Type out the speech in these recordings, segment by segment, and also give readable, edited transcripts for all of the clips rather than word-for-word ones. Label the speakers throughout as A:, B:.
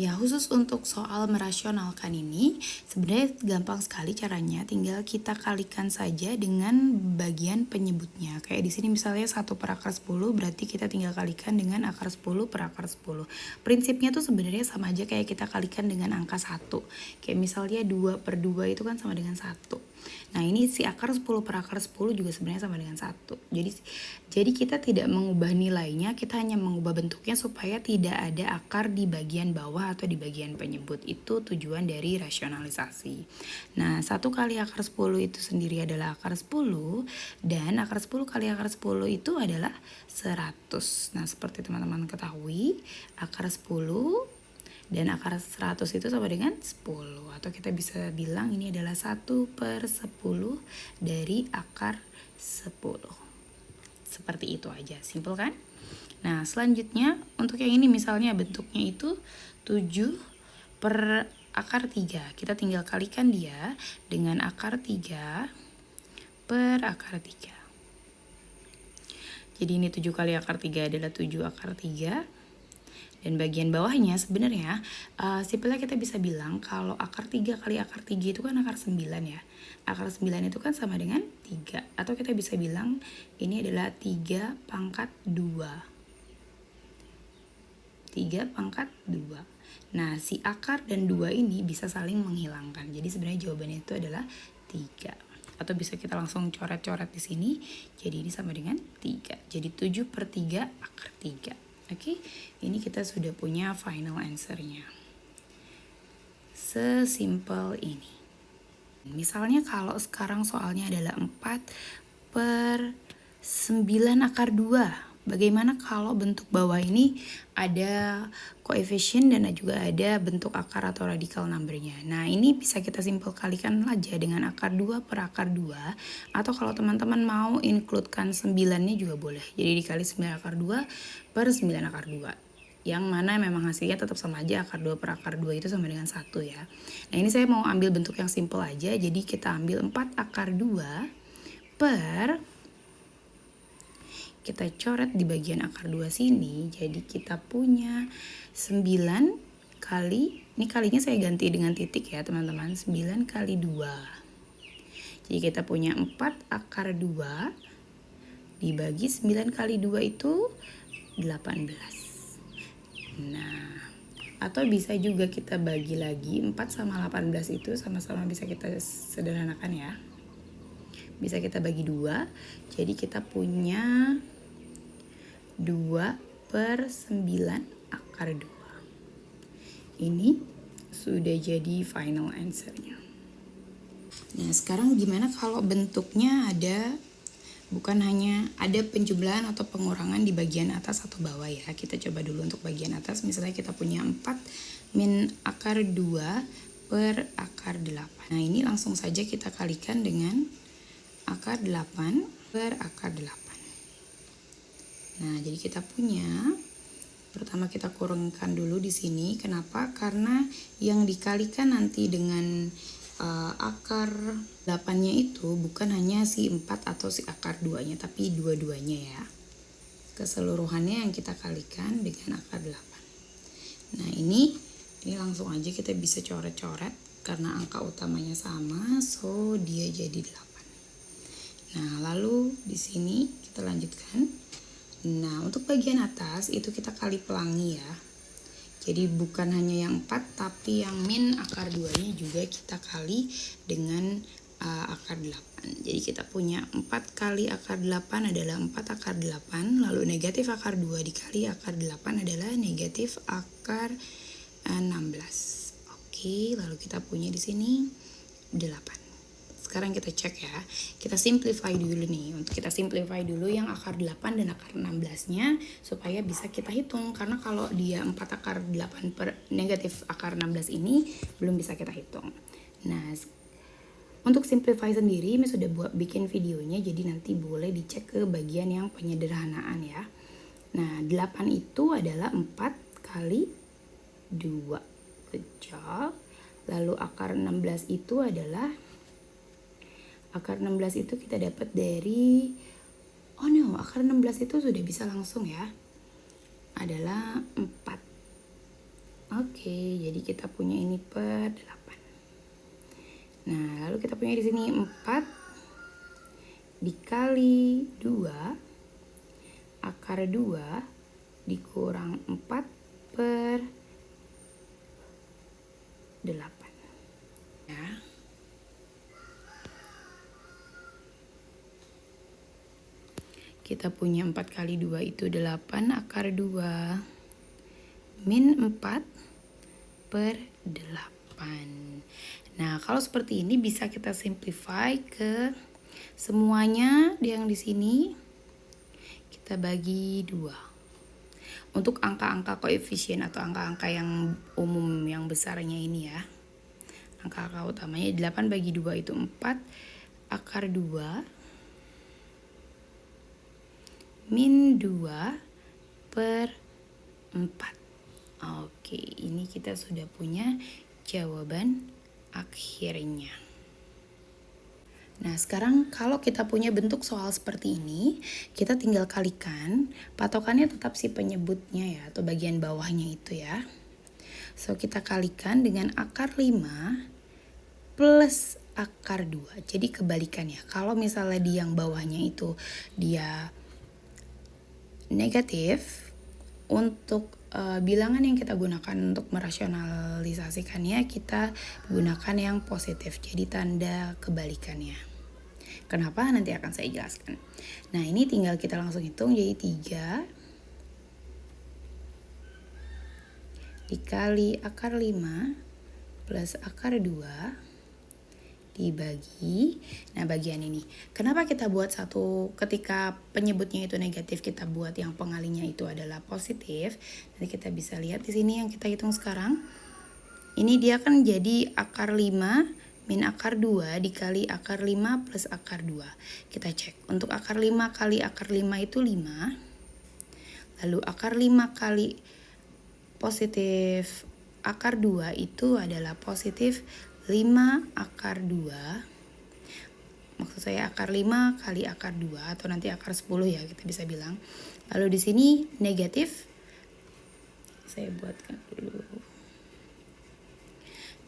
A: Ya, khusus untuk soal merasionalkan ini, sebenarnya gampang sekali caranya. Tinggal kita kalikan saja dengan bagian penyebutnya. Kayak di sini misalnya 1/10 berarti kita tinggal kalikan dengan akar 10/10. Prinsipnya tuh sebenarnya sama aja kayak kita kalikan dengan angka 1. Kayak misalnya 2/2 itu kan sama dengan 1. Nah, ini si akar 10/10 juga sebenarnya sama dengan 1. Jadi kita tidak mengubah nilainya, kita hanya mengubah bentuknya supaya tidak ada akar di bagian bawah atau di bagian penyebut. Itu tujuan dari rasionalisasi. Nah, 1 kali akar 10 itu sendiri adalah akar 10, dan akar 10 kali akar 10 itu adalah 100. Nah, seperti teman-teman ketahui, akar 10 dan akar 100 itu sama dengan 10. Atau kita bisa bilang ini adalah 1/10 dari akar 10. Seperti itu aja, simpel kan? Nah, selanjutnya untuk yang ini misalnya bentuknya itu 7/akar 3. Kita tinggal kalikan dia dengan akar 3/akar 3. Jadi ini 7 kali akar 3 adalah 7/3. Dan bagian bawahnya sebenarnya simpelnya kita bisa bilang kalau akar 3 kali akar 3 itu kan akar 9 ya. Akar 9 itu kan sama dengan 3. Atau kita bisa bilang ini adalah 3/2. 3/2. Nah, si akar dan 2 ini bisa saling menghilangkan. Jadi sebenarnya jawabannya itu adalah 3. Atau bisa kita langsung coret-coret di sini. Jadi ini sama dengan 3. Jadi 7/3/3. Oke, ini kita sudah punya final answer-nya. Sesimpel ini. Misalnya kalau sekarang soalnya adalah 4/9/2. Bagaimana kalau bentuk bawah ini ada koefisien dan juga ada bentuk akar atau radikal number-nya. Nah, ini bisa kita simpel kalikan aja dengan akar 2/akar 2. Atau kalau teman-teman mau includekan 9-nya juga boleh. Jadi dikali 9/2/9/2. Yang mana memang hasilnya tetap sama aja, akar 2/akar 2 itu sama dengan 1 ya. Nah, ini saya mau ambil bentuk yang simple aja. Jadi kita ambil 4/2 per, kita coret di bagian akar 2 sini. Jadi kita punya 9 kali, ini kalinya saya ganti dengan titik ya teman-teman, 9 kali 2. Jadi kita punya 4/2 dibagi 9 kali 2 itu 18. Nah, atau bisa juga kita bagi lagi 4 sama 18 itu sama-sama bisa kita sederhanakan ya. Bisa kita bagi 2. Jadi kita punya 2/9/2. Ini sudah jadi final answer-nya. Nah, sekarang gimana kalau bentuknya bukan hanya ada penjumlahan atau pengurangan di bagian atas atau bawah ya. Kita coba dulu untuk bagian atas. Misalnya kita punya 4-akar 2/akar 8. Nah, ini langsung saja kita kalikan dengan akar 8/akar 8. Nah, jadi kita punya, pertama kita kurangkan dulu di sini. Kenapa? Karena yang dikalikan nanti dengan akar 8-nya itu bukan hanya si 4 atau si akar 2-nya, tapi dua-duanya ya. Keseluruhannya yang kita kalikan dengan akar 8. Nah, ini langsung aja kita bisa coret-coret karena angka utamanya sama, so dia jadi 8. Nah, lalu di sini kita lanjutkan. Nah, untuk bagian atas itu kita kali pelangi ya. Jadi bukan hanya yang 4, tapi yang min akar 2-nya juga kita kali dengan akar 8. Jadi kita punya 4 kali akar 8 adalah 4/8. Lalu negatif akar 2 dikali akar 8 adalah negatif akar 16. Oke, lalu kita punya di sini 8. Sekarang kita cek ya. Kita simplify dulu nih. Untuk kita simplify dulu yang akar 8 dan akar 16-nya supaya bisa kita hitung. Karena kalau dia 4/8 per negatif akar 16 ini belum bisa kita hitung. Nah, untuk simplify sendiri ini sudah bikin videonya, jadi nanti boleh dicek ke bagian yang penyederhanaan ya. Nah, 8 itu adalah 4 kali 2. Good job. Lalu akar 16 itu adalah, akar 16 itu kita dapat dari, akar 16 itu sudah bisa langsung ya, adalah 4. Oke, jadi kita punya ini per 8. Nah, lalu kita punya di sini 4 dikali 2 akar 2 dikurang 4 per 8. Ya. Kita punya 4 kali 2 itu 8 akar 2 min 4 per 8. Nah, kalau seperti ini bisa kita simplify ke semuanya yang di sini kita bagi 2. Untuk angka-angka koefisien atau angka-angka yang umum yang besarnya ini ya. Angka-angka utamanya 8 bagi 2 itu 4 akar 2 min 2 per 4. Oke, ini kita sudah punya jawaban akhirnya. Nah, sekarang kalau kita punya bentuk soal seperti ini, kita tinggal kalikan, patokannya tetap si penyebutnya ya, atau bagian bawahnya itu ya. So, kita kalikan dengan akar 5 plus akar 2. Jadi kebalikannya, kalau misalnya di yang bawahnya itu dia negatif, untuk bilangan yang kita gunakan untuk merasionalisasikannya kita gunakan yang positif, jadi tanda kebalikannya. Kenapa? Nanti akan saya jelaskan. Nah, ini tinggal kita langsung hitung, jadi 3 dikali akar 5 plus akar 2 dibagi, nah bagian ini. Kenapa kita buat satu ketika penyebutnya itu negatif, kita buat yang pengalinya itu adalah positif. Nanti kita bisa lihat di sini yang kita hitung sekarang. Ini dia kan jadi akar 5 min akar 2 dikali akar 5 plus akar 2. Kita cek. Untuk akar 5 kali akar 5 itu 5. Lalu akar 5 kali positif akar 2 itu adalah positif 5 akar 2. Maksud saya akar 5 kali akar 2 atau nanti akar 10 ya kita bisa bilang. Lalu di sini negatif. Saya buatkan dulu.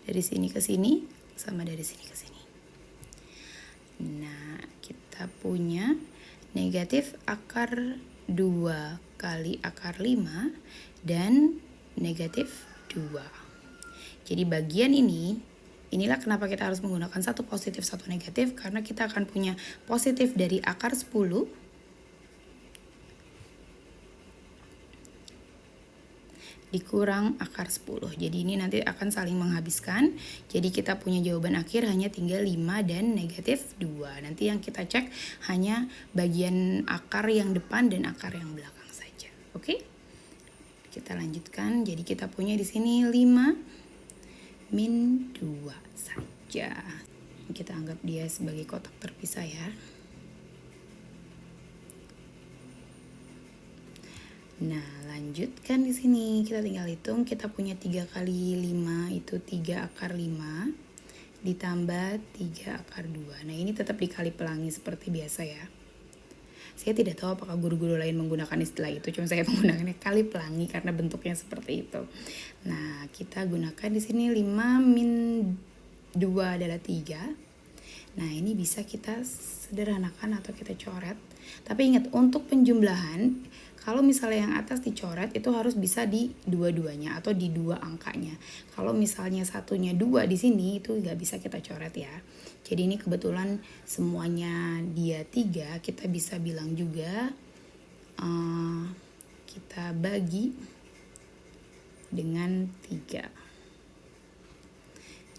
A: Dari sini ke sini sama dari sini ke sini. Nah, kita punya negatif akar 2 kali akar 5 dan negatif 2. Jadi bagian ini, inilah kenapa kita harus menggunakan satu positif, satu negatif, karena kita akan punya positif dari akar 10 dikurang akar 10. Jadi ini nanti akan saling menghabiskan. Jadi kita punya jawaban akhir hanya tinggal 5 dan negatif 2. Nanti yang kita cek hanya bagian akar yang depan dan akar yang belakang saja. Oke? Kita lanjutkan. Jadi kita punya di sini 5 min 2 saja. Kita anggap dia sebagai kotak terpisah ya. Nah, lanjutkan di sini. Kita tinggal hitung, kita punya 3 kali 5 itu 3 akar 5 ditambah 3 akar 2. Nah, ini tetap dikali pelangi seperti biasa ya. Saya tidak tahu apakah guru-guru lain menggunakan istilah itu, cuma saya menggunakannya kali pelangi karena bentuknya seperti itu. Nah, kita gunakan di sini 5 min 2 adalah 3. Nah, ini bisa kita sederhanakan atau kita coret. Tapi ingat, untuk penjumlahan, kalau misalnya yang atas dicoret itu harus bisa di dua-duanya atau di 2 angkanya. Kalau misalnya satunya 2 di sini itu nggak bisa kita coret ya. Jadi ini kebetulan semuanya dia 3, kita bisa bilang juga kita bagi dengan 3.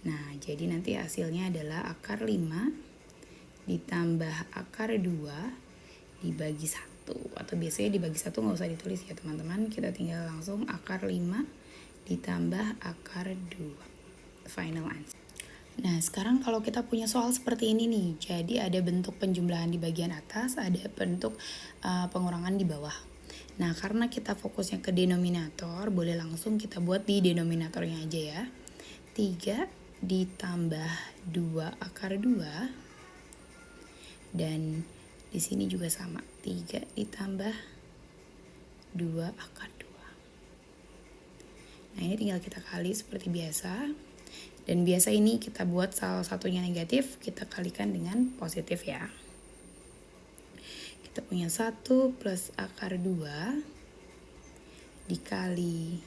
A: Nah, jadi nanti hasilnya adalah akar 5 ditambah akar 2 dibagi 1. Atau biasanya dibagi 1 nggak usah ditulis ya teman-teman. Kita tinggal langsung akar 5 ditambah akar 2. Final answer. Nah, sekarang kalau kita punya soal seperti ini nih, jadi ada bentuk penjumlahan di bagian atas, ada bentuk pengurangan di bawah. Nah, karena kita fokusnya ke denominator, boleh langsung kita buat di denominatornya aja ya. 3 ditambah 2 akar 2, dan di sini juga sama, 3 ditambah 2 akar 2. Nah ini tinggal kita kali seperti biasa. Dan biasa ini kita buat salah satunya negatif, kita kalikan dengan positif ya. Kita punya 1 plus akar 2 dikali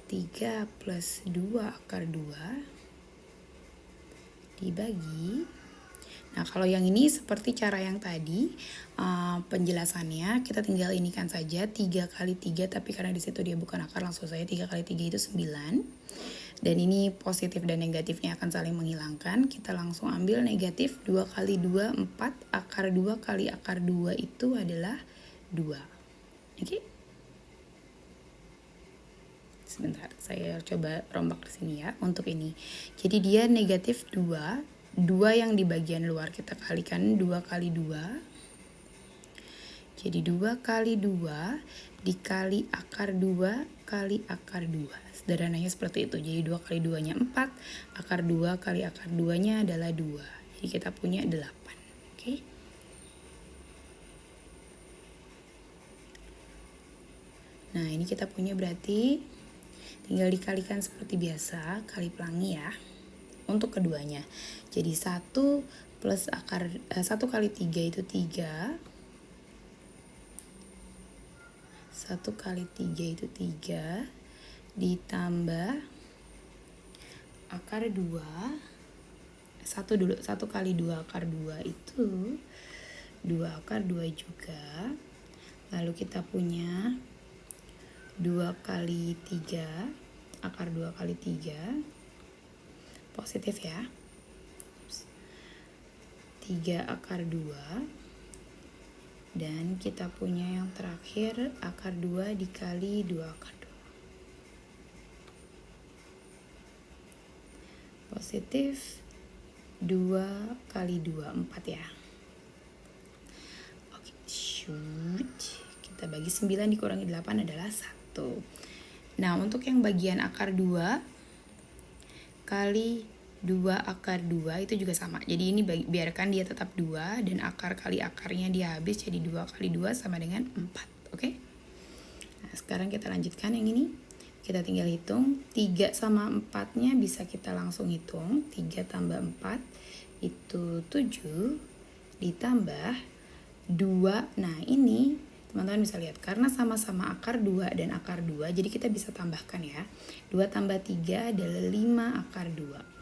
A: 3 plus 2 akar 2 dibagi. Nah kalau yang ini seperti cara yang tadi penjelasannya kita tinggal inikan saja 3 kali 3, tapi karena disitu dia bukan akar langsung saja 3 kali 3 itu 9. Dan ini positif dan negatifnya akan saling menghilangkan. Kita langsung ambil negatif 2 kali 2, 4. Akar 2 kali akar 2 itu adalah 2. Oke? Sebentar, saya coba rombak di sini ya untuk ini. Jadi dia negatif 2. 2 yang di bagian luar kita kalikan 2 kali 2. Jadi 2 kali 2 dikali akar 2 kali akar 2. Sederhananya seperti itu. Jadi 2 kali 2-nya 4. Akar 2 kali akar 2-nya adalah 2. Jadi kita punya 8. Oke. Nah ini kita punya berarti tinggal dikalikan seperti biasa. Kali pelangi ya. Untuk keduanya. Jadi 1 plus akar 1 kali 3 itu 3. 1 kali 3 itu 3 ditambah akar 2. 1 dulu, 1 kali 2 akar 2 itu 2 akar 2 juga. Lalu kita punya 2 kali 3 akar 2 kali 3 positif ya. 3 akar 2. Dan kita punya yang terakhir akar 2 dikali 2 akar 2. Positif 2 kali 2, 4 ya. Oke, shoot. Kita bagi 9 dikurangi 8 adalah 1. Nah, untuk yang bagian akar 2 kali 2 akar 2 itu juga sama. Jadi ini biarkan dia tetap 2 dan akar kali akarnya dia habis jadi 2 kali 2 sama dengan 4. Oke? Nah, sekarang kita lanjutkan yang ini. Kita tinggal hitung 3 sama 4-nya bisa kita langsung hitung. 3 tambah 4 itu 7 ditambah 2. Nah, ini teman-teman bisa lihat karena sama-sama akar 2 dan akar 2 jadi kita bisa tambahkan ya. 2 tambah 3 adalah 5 akar 2.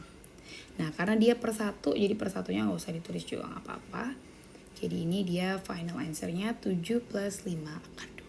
A: Nah, karena dia per 1, jadi per satunya nggak usah ditulis juga nggak apa-apa. Jadi ini dia final answer-nya 7 plus 5 akar 2.